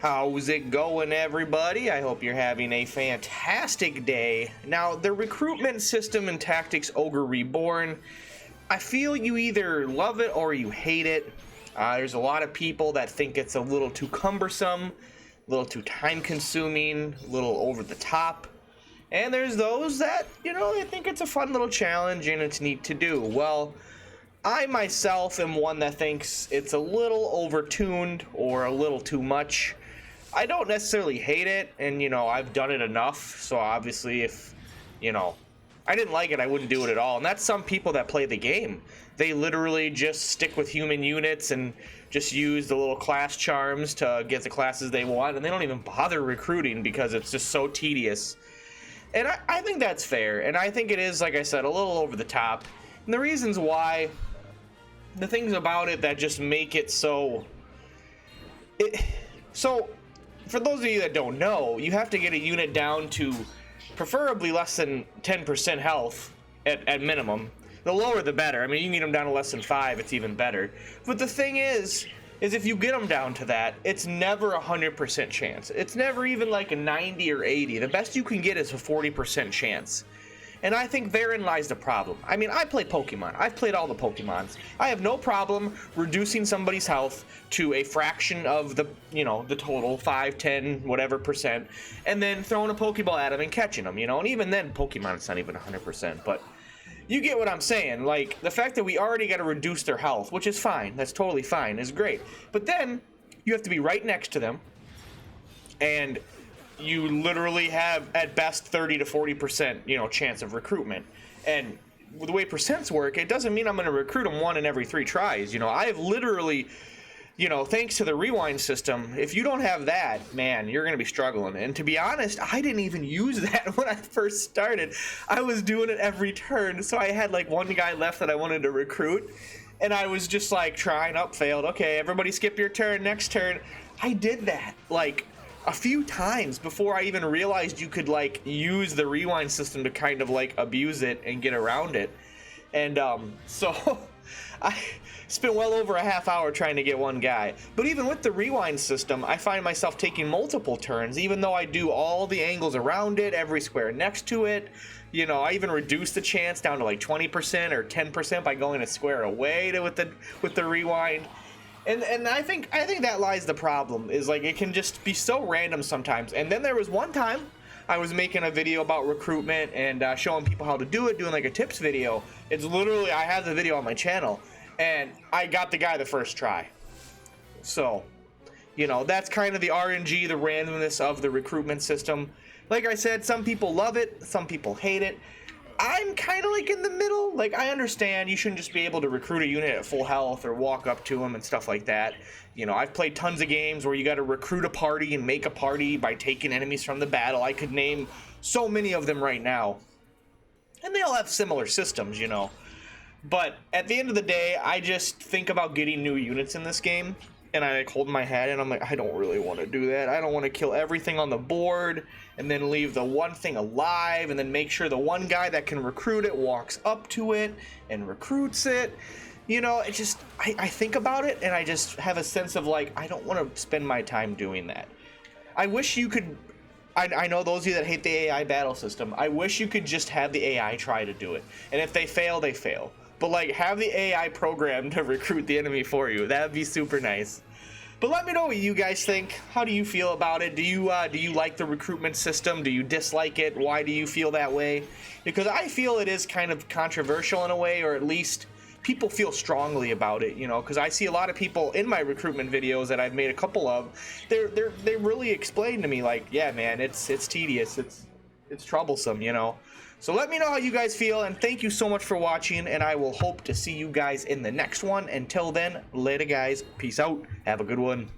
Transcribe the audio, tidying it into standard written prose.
How's it going, everybody? I hope you're having a fantastic day. Now, the recruitment system and tactics Ogre Reborn, I feel you either love it or you hate it. There's a lot of people that think it's a little too cumbersome, a little too time-consuming, a little over the top. And there's those that, they think it's a fun little challenge and it's neat to do. Well, I myself am one that thinks it's a little overtuned or a little too much. I don't necessarily hate it, and I've done it enough, so obviously if I didn't like it, I wouldn't do it at all. And that's some people that play the game. They literally just stick with human units and just use the little class charms to get the classes they want, and they don't even bother recruiting because it's just so tedious. And I think that's fair, and I think it is, like I said, a little over the top. And the reasons why, the things about it that just make it so... For those of you that don't know, you have to get a unit down to preferably less than 10% health at minimum. The lower the better. I mean, you can get them down to less than 5, it's even better. But the thing is if you get them down to that, it's never a 100% chance. It's never even like a 90 or 80. The best you can get is a 40% chance. And I think therein lies the problem. I mean, I play Pokemon. I've played all the Pokemons. I have no problem reducing somebody's health to a fraction of the, the total, 5, 10, whatever percent, and then throwing a Pokeball at them and catching them, And even then, Pokemon, it's not even 100%, but you get what I'm saying. Like, the fact that we already got to reduce their health, which is fine, that's totally fine, is great. But then, you have to be right next to them, and you literally have at best 30 to 40% chance of recruitment. And the way percents work, it doesn't mean I'm going to recruit them 1 in every 3 tries. I have literally, thanks to the rewind system, if you don't have that, man, you're going to be struggling. And to be honest, I didn't even use that when I first started. I was doing it every turn, so I had like 1 guy left that I wanted to recruit, and I was just like trying up, failed. Okay, everybody skip your turn, next turn. I did that like a few times before I even realized you could like use the rewind system to kind of like abuse it and get around it. And so I spent well over a half hour trying to get 1 guy. But even with the rewind system, I find myself taking multiple turns, even though I do all the angles around it, every square next to it. I even reduce the chance down to like 20% or 10% by going a square away with the rewind. And I think that lies the problem, is like it can just be so random sometimes. And then there was one time I was making a video about recruitment and showing people how to do it, doing like a tips video. It's literally, I have the video on my channel, and I got the guy the first try. So, that's kind of the RNG, the randomness of the recruitment system. Like I said, some people love it, some people hate it. I'm kind of like in the middle. Like, I understand you shouldn't just be able to recruit a unit at full health or walk up to them and stuff like that. I've played tons of games where you got to recruit a party and make a party by taking enemies from the battle. I could name so many of them right now. And they all have similar systems, But at the end of the day, I just think about getting new units in this game. And I like hold my head and I'm like, I don't really want to do that. I don't want to kill everything on the board and then leave the one thing alive and then make sure the one guy that can recruit it walks up to it and recruits it. It just, I think about it and I just have a sense of like, I don't want to spend my time doing that. I wish you could, I know those of you that hate the AI battle system, I wish you could just have the AI try to do it. And if they fail, they fail. But like, have the AI program to recruit the enemy for you. That'd be super nice. But let me know what you guys think. How do you feel about it? Do you like the recruitment system? Do you dislike it? Why do you feel that way? Because I feel it is kind of controversial in a way, or at least people feel strongly about it, because I see a lot of people in my recruitment videos that I've made a couple of, they really explain to me like, yeah, man, it's tedious, it's troublesome, So let me know how you guys feel, and thank you so much for watching, and I will hope to see you guys in the next one. Until then, later guys, peace out, have a good one.